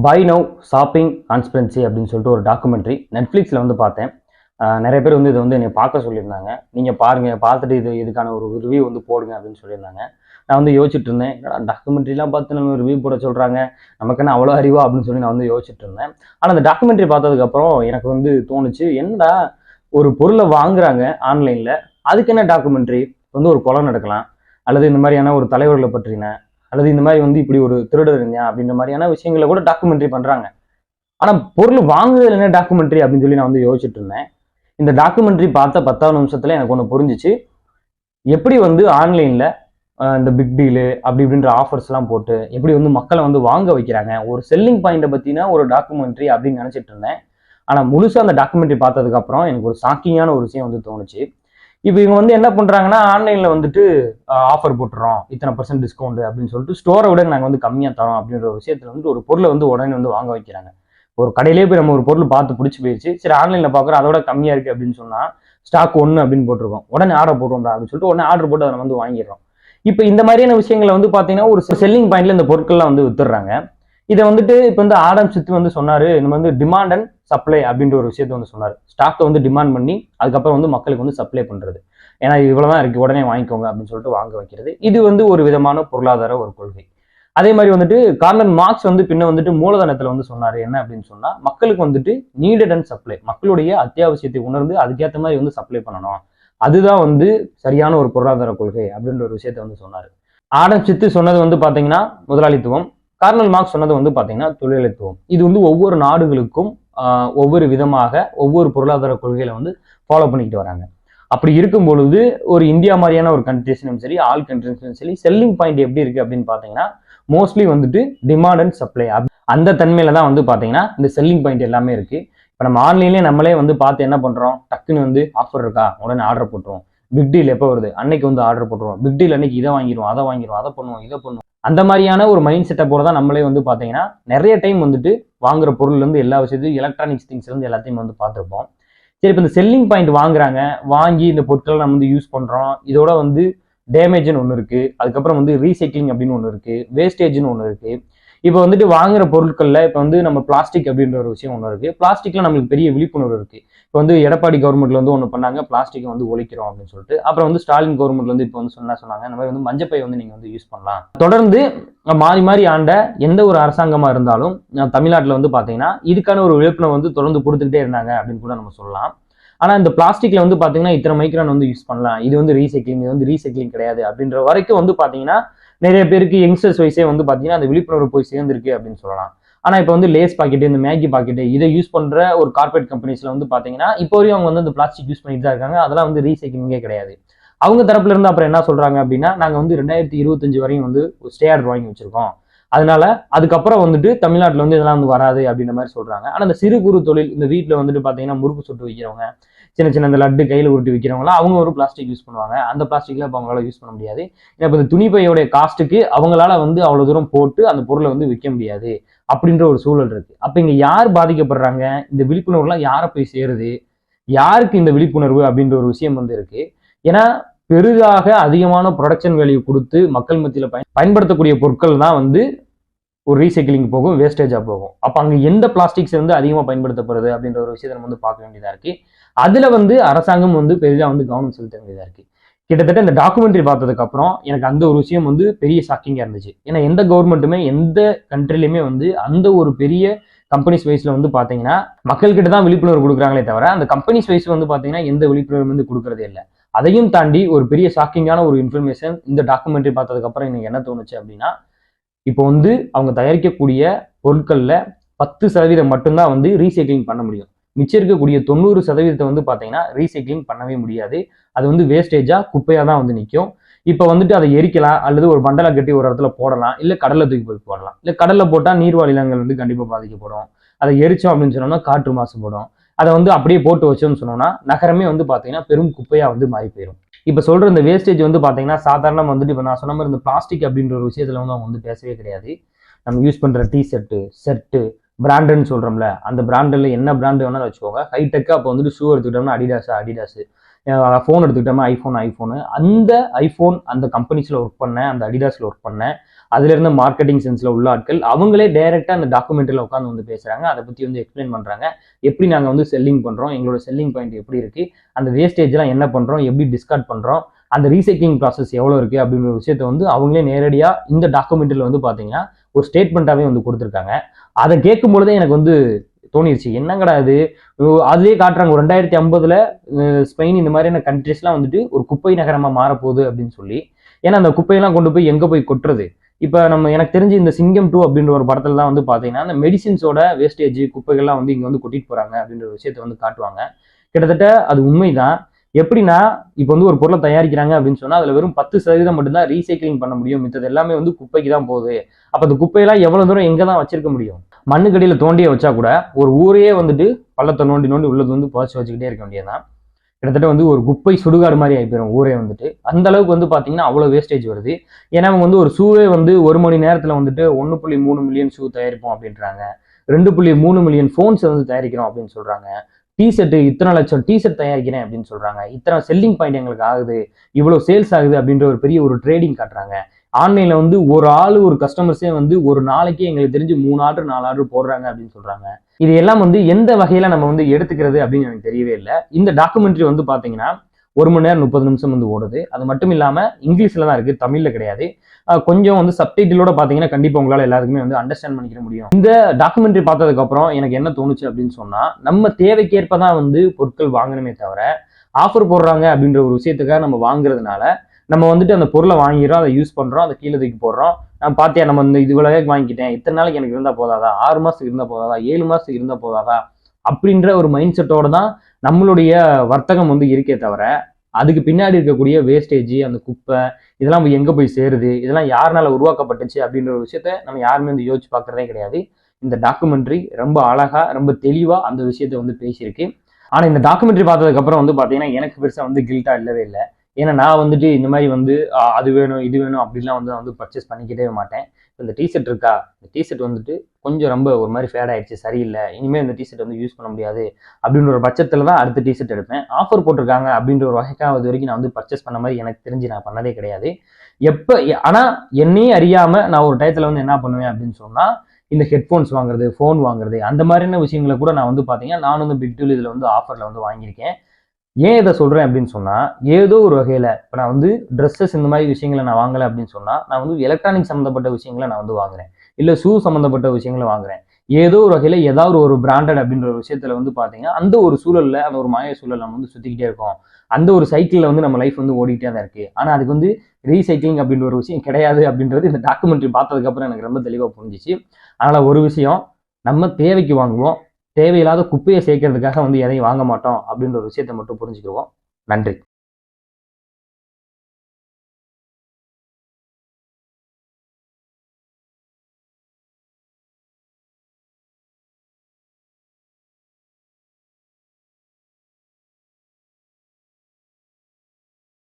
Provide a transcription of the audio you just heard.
By now shopping conspiracy அப்படின்னு சொல்லிட்டு ஒரு டாக்குமெண்ட்ரி நெட்ஃப்ளிக்ஸில் வந்து பார்த்தேன். நிறைய பேர் வந்து இதை வந்து என்னை பார்க்க சொல்லியிருந்தாங்க. நீங்கள் பாருங்கள், பார்த்துட்டு இதுக்கான ஒரு ரிவ்யூ வந்து போடுங்க அப்படின்னு சொல்லியிருந்தாங்க. நான் வந்து யோசிச்சுட்டு இருந்தேன், என்னடா டாக்குமெண்ட்ரிலாம் பார்த்து நம்ம ரிவ்யூ போட சொல்கிறாங்க, நமக்கு என்ன அவ்வளோ அறிவா அப்படின்னு சொல்லி நான் வந்து யோசிச்சுட்டு இருந்தேன். ஆனால் அந்த டாக்குமெண்ட்ரி பார்த்ததுக்கப்புறம் எனக்கு வந்து தோணுச்சு, என்னடா ஒரு பொருளை வாங்குறாங்க ஆன்லைனில், அதுக்கு என்ன டாக்குமெண்ட்ரி? வந்து ஒரு கொலை நடக்கலாம், அல்லது இந்த மாதிரியான ஒரு தலைவர்களை பற்றின, அல்லது இந்த மாதிரி வந்து இப்படி ஒரு திருடர் இருந்தா அப்படின்ற மாதிரியான விஷயங்களை கூட டாக்குமெண்ட்ரி பண்றாங்க. ஆனா பொருள் வாங்குறதுல என்ன டாக்குமெண்ட்ரி அப்படின்னு சொல்லி நான் வந்து யோசிச்சுட்டு இருந்தேன். இந்த டாக்குமெண்ட்ரி பார்த்த 10வது நிமிஷத்துல எனக்கு ஒன்று புரிஞ்சிச்சு. எப்படி வந்து ஆன்லைன்ல இந்த பிக் டீலு அப்படி இப்படின்ற ஆஃபர்ஸ் எல்லாம் போட்டு எப்படி வந்து மக்களை வந்து வாங்க வைக்கிறாங்க, ஒரு செல்லிங் பாயிண்ட பத்தினா ஒரு டாக்குமெண்ட்ரி அப்படின்னு நினைச்சிட்டு இருந்தேன். ஆனா முழுசா அந்த டாக்குமெண்ட்ரி பார்த்ததுக்கு அப்புறம் எனக்கு ஒரு ஷாக்கிங்கான ஒரு விஷயம் வந்து தோணுச்சு. இப்போ இவங்க வந்து என்ன பண்றாங்கன்னா, ஆன்லைன்ல வந்துட்டு ஆஃபர் போட்டுறோம், இத்தனை % டிஸ்கவுண்ட் அப்படின்னு சொல்லிட்டு ஸ்டோரை விட நாங்கள் வந்து கம்மியா தரோம் அப்படின்ற ஒரு விஷயத்துல வந்து ஒரு பொருளை வந்து உடனே வந்து வாங்க வைக்கிறாங்க. ஒரு கடையிலேயே போய் நம்ம ஒரு பொருள் பார்த்து பிடிச்சி போயிடுச்சு, சரி ஆன்லைன்ல பாக்குறோம் அதோட கம்மியா இருக்கு அப்படின்னு சொன்னா ஸ்டாக் 1 அப்படின்னு போட்டிருக்கோம், உடனே ஆர்டர் போடுறோம்டா அப்படின்னு சொல்லிட்டு உடனே ஆர்டர் போட்டு அதை வந்து வாங்கிடுறோம். இப்போ இந்த மாதிரியான விஷயங்களை வந்து பாத்தீங்கன்னா ஒரு செல்லிங் பாயிண்ட்ல இந்த பொருட்கள்லாம் வந்து வித்துடுறாங்க. இதை வந்துட்டு இப்போ வந்து ஆடம் ஸ்மித் வந்து சொன்னாரு, நம்ம வந்து டிமாண்ட் அண்ட் சப்ளை அப்படின்ற ஒரு விஷயத்த வந்து சொன்னாரு. ஸ்டாக்கை வந்து டிமாண்ட் பண்ணி அதுக்கப்புறம் வந்து மக்களுக்கு வந்து சப்ளை பண்றது. ஏன்னா இவ்வளவுதான் இருக்கு, உடனே வாங்கிக்கோங்க அப்படின்னு சொல்லிட்டு வாங்க வைக்கிறது. இது வந்து ஒரு விதமான பொருளாதார ஒரு கொள்கை. அதே மாதிரி வந்துட்டு கார்ல் மார்க்ஸ் வந்து பின்ன வந்துட்டு மூலதனத்துல வந்து சொன்னாரு என்ன அப்படின்னு சொன்னா, மக்களுக்கு வந்துட்டு நீடட் அண்ட் சப்ளை, மக்களுடைய அத்தியாவசியத்தை உணர்ந்து அதுக்கேற்ற மாதிரி வந்து சப்ளை பண்ணணும், அதுதான் வந்து சரியான ஒரு பொருளாதார கொள்கை அப்படின்ற ஒரு விஷயத்த வந்து சொன்னாரு. ஆடம் ஸ்மித் சொன்னது வந்து பாத்தீங்கன்னா முதலாளித்துவம், கார்ல் மார்க்ஸ் சொன்னது வந்து பாத்தீங்கன்னா தொழிலாளித்துவம். இது வந்து ஒவ்வொரு நாடுகளுக்கும் ஒவ்வொரு விதமாக ஒவ்வொரு பொருளாதார கொள்கையில வந்து ஃபாலோ பண்ணிக்கிட்டு வராங்க. அப்படி இருக்கும் பொழுது ஒரு இந்தியா மாதிரியான ஒரு கண்ட்ரிஸ்லும் சரி, ஆல் கண்ட்ரிஸ்லும் சரி, செல்லிங் பாயிண்ட் எப்படி இருக்கு அப்படின்னு பாத்தீங்கன்னா மோஸ்ட்லி வந்துட்டு டிமாண்ட் அண்ட் சப்ளை அந்த தன்மையில தான் வந்து பாத்தீங்கன்னா இந்த செல்லிங் பாயிண்ட் எல்லாமே இருக்கு. இப்போ நம்ம ஆன்லைன்லேயே நம்மளே வந்து பார்த்து என்ன பண்றோம், டக்குன்னு வந்து ஆஃபர் இருக்கா உடனே ஆர்டர் போட்டுருவோம். பிக் டீல் எப்போ வருது அன்னைக்கு வந்து ஆர்டர் போட்டுருவோம். பிக் டீல் அன்னைக்கு இதை வாங்கிடுவோம், அதை வாங்கிடுவோம், அதை பண்ணுவோம், இதை பண்ணுவோம். அந்த மாதிரியான ஒரு மைண்ட் செட்டப்போட தான் நம்மளே வந்து பாத்தீங்கன்னா நிறைய டைம் வந்துட்டு வாங்குற பொருள்ல இருந்து எல்லா விஷயத்தையும் எலக்ட்ரானிக்ஸ் திங்ஸ்ல இருந்து எல்லாத்தையும் வந்து பார்த்துருப்போம். சரி, இப்போ இந்த செல்லிங் பாயிண்ட் வாங்குறாங்க, வாங்கி இந்த பொருட்களை நம்ம வந்து யூஸ் பண்றோம். இதோட வந்து டேமேஜ்னு ஒன்று இருக்கு, அதுக்கப்புறம் வந்து ரீசைக்ளிங் அப்படின்னு ஒன்று இருக்கு, வேஸ்டேஜ்னு ஒன்று இருக்கு. இப்போ வந்துட்டு வாங்குற பொருட்கள்ல இப்போ வந்து நம்ம பிளாஸ்டிக் அப்படின்ற ஒரு விஷயம் ஒன்று இருக்கு. பிளாஸ்டிக்ல நம்மளுக்கு பெரிய விழிப்புணர்வு இருக்கு. இப்போ வந்து எடப்பாடி கவர்மெண்ட்ல வந்து ஒன்று பண்ணாங்க, பிளாஸ்டிக் வந்து ஒழிக்கிறோம் அப்படின்னு சொல்லிட்டு. அப்புறம் வந்து ஸ்டாலின் கவர்மெண்ட்ல வந்து இப்போ வந்து சொன்னாங்க, இந்த மாதிரி வந்து மஞ்சப்பை வந்து நீங்க வந்து யூஸ் பண்ணலாம். தொடர்ந்து மாறி மாறி ஆண்ட எந்த ஒரு அரசாங்கமா இருந்தாலும் தமிழ்நாட்டில் வந்து பாத்தீங்கன்னா இதுக்கான ஒரு விழிப்புணர்வு வந்து தொடர்ந்து கொடுத்துக்கிட்டே இருந்தாங்க அப்படின்னு கூட நம்ம சொல்லலாம். ஆனா இந்த பிளாஸ்டிக்ல வந்து பாத்தீங்கன்னா இத்தனை மைக்ரான் வந்து யூஸ் பண்ணலாம், இது வந்து ரீசைக்ளிங், இது வந்து ரீசைக்ளிங் கிடையாது அப்படின்ற வரைக்கும் வந்து பாத்தீங்கன்னா நிறைய பேருக்கு யங்ஸ்டர்ஸ் வயசே வந்து பாத்தீங்கன்னா அந்த விழிப்புணர்வு போய் சேர்ந்திருக்கு அப்படின்னு சொல்லலாம். ஆனா இப்போ வந்து லேஸ் பாக்கெட், இந்த மேகி பாக்கெட் இதை யூஸ் பண்ற ஒரு கார்பரேட் கம்பெனிஸ்ல வந்து பாத்தீங்கன்னா இப்போ வரையும் அவங்க வந்து இந்த பிளாஸ்டிக் யூஸ் பண்ணிட்டு தான் இருக்காங்க. அதெல்லாம் வந்து ரீசைக்ளிங்கே கிடையாது. அவங்க தரப்புல இருந்து அப்புறம் என்ன சொல்றாங்க அப்படின்னா, நாங்க வந்து 2025 வரையும் வந்து ஸ்டே ஆர்டர் வாங்கி வச்சிருக்கோம், அதனால அதுக்கப்புறம் வந்துட்டு தமிழ்நாட்டில் வந்து இதெல்லாம் வந்து வராது அப்படின்ற மாதிரி சொல்றாங்க. ஆனா இந்த சிறு குறு தொழில், இந்த வீட்டுல வந்துட்டு பாத்தீங்கன்னா முறுக்கு சுட்டு வைக்கிறவங்க, சின்ன சின்ன இந்த லட்டு கையில உருட்டி வைக்கிறவங்களாம் அவங்க ஒரு பிளாஸ்டிக் யூஸ் பண்ணுவாங்க. அந்த பிளாஸ்டிக்ல இப்போ அவங்களால யூஸ் பண்ண முடியாது. ஏன்னா இப்போ இந்த துணிப்பையோடைய காஸ்ட்டுக்கு அவங்களால வந்து அவ்வளவு தூரம் போட்டு அந்த பொருளை வந்து விற்க முடியாது அப்படின்ற ஒரு சூழல் இருக்கு. அப்ப இங்க யார் பாதிக்கப்படுறாங்க, இந்த விழிப்புணர்வுலாம் யாரை போய் சேருது, யாருக்கு இந்த விழிப்புணர்வு அப்படின்ற ஒரு விஷயம் வந்து இருக்கு. ஏன்னா பெரிதாக அதிகமான ப்ரொடக்ஷன் வேல்யூ கொடுத்து மக்கள் மத்தியில பயன்படுத்தக்கூடிய பொருட்கள் தான் வந்து ஒரு ரீசைக்கிளிங் போகும், வேஸ்டேஜா போகும். அப்ப அங்க எந்த பிளாஸ்டிக்ஸ் வந்து அதிகமா பயன்படுத்தப்படுது அப்படின்ற ஒரு விஷயத்தை நம்ம வந்து பார்க்க வேண்டியதா இருக்கு. அதுல வந்து அரசாங்கம் வந்து பெரிதா வந்து கவனம் செலுத்த வேண்டியதா இருக்கு. கிட்டத்தட்ட இந்த டாக்குமெண்ட்ரி பார்த்ததுக்கு அப்புறம் எனக்கு அந்த ஒரு விஷயம் வந்து பெரிய ஷாக்கிங்கா இருந்துச்சு. ஏன்னா எந்த கவர்மெண்ட்டுமே எந்த கண்ட்ரிலையுமே வந்து அந்த ஒரு பெரிய கம்பெனிஸ் வைஸ்ல வந்து பாத்தீங்கன்னா மக்கள் கிட்ட தான் விழிப்புணர்வு கொடுக்குறாங்களே தவிர அந்த கம்பெனிஸ் வைஸ் வந்து பாத்தீங்கன்னா எந்த விழிப்புணர்வு வந்து கொடுக்கறதே இல்லை. அதையும் தாண்டி ஒரு பெரிய ஷாக்கிங்கான ஒரு இன்ஃபர்மேஷன் இந்த டாக்குமெண்ட்ரி பார்த்ததுக்கு அப்புறம் எனக்கு என்ன தோணுச்சு அப்படின்னா, இப்போ வந்து அவங்க தயாரிக்கக்கூடிய பொருட்கள்ல 10% மட்டும்தான் வந்து ரீசைக்ளிங் பண்ண முடியும். மிச்சம் இருக்கக்கூடிய 90% வந்து பாத்தீங்கன்னா ரீசைக்ளிங் பண்ணவே முடியாது. அது வந்து வேஸ்டேஜா குப்பையா தான் வந்து நிற்கும். இப்போ வந்துட்டு அதை எரிக்கலாம், அல்லது ஒரு பண்டலை கட்டி ஒரு இடத்துல போடலாம், இல்ல கடல்ல தூக்கி போய் போடலாம். இல்ல கடல்ல போட்டா நீர்வாழ் நிலங்கள் வந்து கண்டிப்பா பாதிக்கப்படும். அதை எரிச்சோம் அப்படின்னு சொன்னோம்னா காற்று மாசுபடும். அதை வந்து அப்படியே போட்டு வச்சோம்னு சொன்னோம்னா நகரமே வந்து பாத்தீங்கன்னா பெரும் குப்பையா வந்து மாறி போயிடும். இப்ப சொல்ற இந்த வேஸ்டேஜ் வந்து பாத்தீங்கன்னா சாதாரண வந்துட்டு இப்ப நான் சொன்ன மாதிரி இந்த பிளாஸ்டிக் அப்படின்ற ஒரு விஷயத்துல வந்து அவங்க வந்து பேசவே கிடையாது. நம்ம யூஸ் பண்ற டி ஷர்ட்டு பிராண்டுன்னு சொல்றோம்ல, அந்த பிராண்டில் என்ன பிராண்டு வேணாலும் வச்சுக்கோங்க. ஹைடெக்கா அப்போ வந்துட்டு ஷூ எடுத்துக்கிட்டோம்னா அடிடாஸ், ஃபோன் எடுத்துக்கிட்டோம்னா ஐஃபோன், அந்த ஐஃபோன் அந்த கம்பெனிஸ்ல ஒர்க் பண்ணேன், அந்த அடிடாஸ்ல ஒர்க் பண்ணேன். அதுல இருந்த மார்க்கெட்டிங் சென்ஸ்ல உள்ள ஆட்கள் அவங்களே டைரக்டா அந்த டாக்குமெண்ட்ரியில உட்காந்து வந்து பேசுறாங்க. அதை பத்தி வந்து எக்ஸ்பிளைன் பண்றாங்க. எப்படி நாங்க வந்து செல்லிங் பண்றோம், எங்களோட செல்லிங் பாயிண்ட் எப்படி இருக்கு, அந்த வேஸ்டேஜ் எல்லாம் என்ன பண்றோம், எப்படி டிஸ்கார்ட் பண்றோம், அந்த ரீசைக்ளிங் ப்ராசஸ் எவ்வளவு இருக்கு அப்படின்ற ஒரு விஷயத்த வந்து அவங்களே நேரடியா இந்த டாக்குமெண்ட்ரியில வந்து பாத்தீங்கன்னா ஒரு ஸ்டேட்மெண்ட்டாவே வந்து கொடுத்துருக்காங்க. அதை கேட்கும் பொழுதே எனக்கு வந்து தோணிருச்சு, என்னங்கடா இது, அதுலயே காட்டுறாங்க ஒரு 2050 ஸ்பெயின் இந்த மாதிரியான கண்ட்ரிஸ்லாம் வந்துட்டு ஒரு குப்பை நகரமா மாறப்போகுது அப்படின்னு சொல்லி. ஏன்னா அந்த குப்பையெல்லாம் கொண்டு போய் எங்க போய் கொட்டுறது? இப்ப நம்ம எனக்கு தெரிஞ்சு இந்த சிங்கம் 2 அப்படின்ற ஒரு படத்துல தான் வந்து பாத்தீங்கன்னா அந்த மெடிசின்ஸோட வேஸ்டேஜ் குப்பைகள்லாம் வந்து இங்க வந்து கொட்டிட்டு போறாங்க அப்படின்ற ஒரு விஷயத்த வந்து காட்டுவாங்க. கிட்டத்தட்ட அது உண்மைதான். எப்படின்னா இப்ப வந்து ஒரு பொருளை தயாரிக்கிறாங்க அப்படின்னு சொன்னா அதுல வெறும் 10% மட்டும்தான் ரீசைக்கிளிங் பண்ண முடியும், மித்தது எல்லாமே வந்து குப்பைக்கு தான் போகுது. அப்ப அந்த குப்பையெல்லாம் எவ்வளவு தூரம் எங்க தான் வச்சிருக்க முடியும்? மண்ணுக்கடியில தோண்டியே வச்சா கூட ஒரு ஊரையே வந்துட்டு பள்ளத்தை நோண்டி நோண்டி உள்ளது வந்து புதைச்சு வச்சுக்கிட்டே இருக்க வேண்டியதுதான். கிட்டத்தட்ட வந்து ஒரு குப்பை சுடுகாடு மாதிரி ஆயிப்போயிடும் ஊரே வந்துட்டு. அந்த அளவுக்கு வந்து பாத்தீங்கன்னா அவ்வளவு வேஸ்டேஜ் வருது. ஏன்னா அவங்க வந்து ஒரு ஷூவே வந்து 1 மணி நேரத்துல வந்துட்டு 1.3 மில்லியன் ஷூ தயாரிப்போம் அப்படின்றாங்க. 2.3 மில்லியன் போன்ஸ் வந்து தயாரிக்கிறோம் அப்படின்னு சொல்றாங்க. டிஷர்ட் இத்தனை லட்சம் டிஷர்ட் தயாரிக்கிறேன் அப்படின்னு சொல்றாங்க. இத்தனை செல்லிங் பாயிண்ட் எங்களுக்கு ஆகுது, இவ்வளவு சேல்ஸ் ஆகுது அப்படின்ற ஒரு பெரிய ஒரு ட்ரேடிங் காட்டுறாங்க. ஆன்லைன்ல வந்து ஒரு ஆளு ஒரு கஸ்டமர்ஸே வந்து ஒரு நாளைக்கு எங்களுக்கு தெரிஞ்சு 3 ஆர்டர் 4 ஆர்டர் போடுறாங்க அப்படின்னு சொல்றாங்க. இது எல்லாம் வந்து எந்த வகையில நம்ம வந்து எடுத்துக்கிறது அப்படின்னு எனக்கு தெரியவே இல்லை. இந்த டாக்குமெண்ட்ரி வந்து பாத்தீங்கன்னா 1 மணி நேரம் 30 நிமிஷம் வந்து ஓடுது. அது மட்டும் இல்லாம இங்கிலீஷ்ல தான் இருக்கு, தமிழ்ல கிடையாது. கொஞ்சம் வந்து சப்டைட்டிலோட பாத்தீங்கன்னா கண்டிப்பா உங்களால எல்லாருக்குமே வந்து அண்டர்ஸ்டாண்ட் பண்ணிக்க முடியும். இந்த டாக்குமெண்ட்ரி பார்த்ததுக்கு அப்புறம் எனக்கு என்ன தோணுச்சு அப்படின்னு சொன்னா, நம்ம தேவைக்கேற்பதான் வந்து பொருட்கள் வாங்கணுமே தவிர ஆஃபர் போடுறாங்க அப்படின்ற ஒரு விஷயத்துக்காக நம்ம வாங்குறதுனால நம்ம வந்துட்டு அந்த பொருளை வாங்கிடுறோம், அதை யூஸ் பண்றோம், அதை கீழே தூக்கி போடுறோம். நான் பாத்தியா நம்ம இந்த இதுவளவே வாங்கிக்கிட்டேன், இத்தனை நாளைக்கு எனக்கு இருந்தா போதாதா, 6 மாசத்துக்கு இருந்தா போதாதா, 7 மாசத்துக்கு இருந்தா போதாதா அப்படின்ற ஒரு மைண்ட் செட்டோட தான் நம்மளுடைய வர்த்தகம் வந்து இருக்கே தவிர அதுக்கு பின்னாடி இருக்கக்கூடிய வேஸ்டேஜ், அந்த குப்பை, இதெல்லாம் எங்க போய் சேருது, இதெல்லாம் யாருனால உருவாக்கப்பட்டுச்சு அப்படின்ற ஒரு விஷயத்த நம்ம யாருமே வந்து யோசிச்சு பார்க்கறதே கிடையாது. இந்த டாக்குமெண்ட்ரி ரொம்ப அழகா ரொம்ப தெளிவா அந்த விஷயத்த வந்து பேசியிருக்கு. ஆனா இந்த டாக்குமெண்ட்ரி பார்த்ததுக்கு அப்புறம் வந்து பாத்தீங்கன்னா எனக்கு பெருசா வந்து கில்ட்டா இல்லவே இல்லை. ஏன்னா நான் வந்துட்டு இந்த மாதிரி வந்து அது வேணும் இது வேணும் அப்படிலாம் வந்து பர்ச்சேஸ் பண்ணிக்கிட்டே மாட்டேன். இந்த டிஷர்ட் இருக்கா, இந்த டிஷர்ட் வந்துட்டு கொஞ்சம் ரொம்ப ஒரு மாதிரி ஃபேட் ஆயிடுச்சு, சரியில்லை, இனிமேல் இந்த டிஷர்ட் வந்து யூஸ் பண்ண முடியாது அப்படின்ற ஒரு பட்சத்துல தான் அடுத்த டிஷர்ட் எடுப்பேன். ஆஃபர் போட்டிருக்காங்க அப்படின்ற ஒரு வகைக்காவது வரைக்கும் நான் வந்து பர்ச்சேஸ் பண்ண மாதிரி எனக்கு தெரிஞ்சு நான் பண்ணதே கிடையாது. ஆனா என்னையே அறியாம நான் ஒரு டயத்துல வந்து என்ன பண்ணுவேன் அப்படின்னு சொன்னா, இந்த ஹெட்ஃபோன்ஸ் வாங்குறது, ஃபோன் வாங்குறது, அந்த மாதிரியான விஷயங்களை கூட நான் வந்து பாத்தீங்கன்னா நானும் வந்து பிக் டூல் இதுல வந்து ஆஃபர்ல வந்து வாங்கியிருக்கேன். ஏன் இதை சொல்றேன் அப்படின்னு சொன்னா, ஏதோ ஒரு வகையில இப்ப நான் வந்து ட்ரெஸ்ஸஸ் இந்த மாதிரி விஷயங்களை நான் வாங்கல அப்படின்னு சொன்னா, நான் வந்து எலக்ட்ரானிக் சம்மந்தப்பட்ட விஷயங்களை நான் வந்து வாங்குறேன், இல்ல ஷூ சம்மந்தப்பட்ட விஷயங்களை வாங்குறேன். ஏதோ ஒரு வகையில ஏதாவது ஒரு பிராண்டட் அப்படின்ற ஒரு விஷயத்துல வந்து பாத்தீங்கன்னா அந்த ஒரு சூழல்ல அந்த ஒரு மாய சூழல் நம்ம வந்து சுத்திக்கிட்டே இருக்கோம். அந்த ஒரு சைக்கிள்ல வந்து நம்ம லைஃப் வந்து ஓடிக்கிட்டே தான் இருக்கு. ஆனா அதுக்கு வந்து ரீசைக்ளிங் அப்படின்ற ஒரு விஷயம் கிடையாது அப்படின்றது இந்த டாக்குமெண்ட்ரி பார்த்ததுக்கு அப்புறம் எனக்கு ரொம்ப தெளிவா புரிஞ்சிச்சு. அதனால ஒரு விஷயம், நம்ம தேவைக்கு வாங்குவோம், தேவையில்லாத குப்பையை சேர்க்கறதுக்காக வந்து எதையும் வாங்க மாட்டோம் அப்படின்ற ஒரு விஷயத்தை மட்டும் புரிஞ்சுக்குவோம். நன்றி.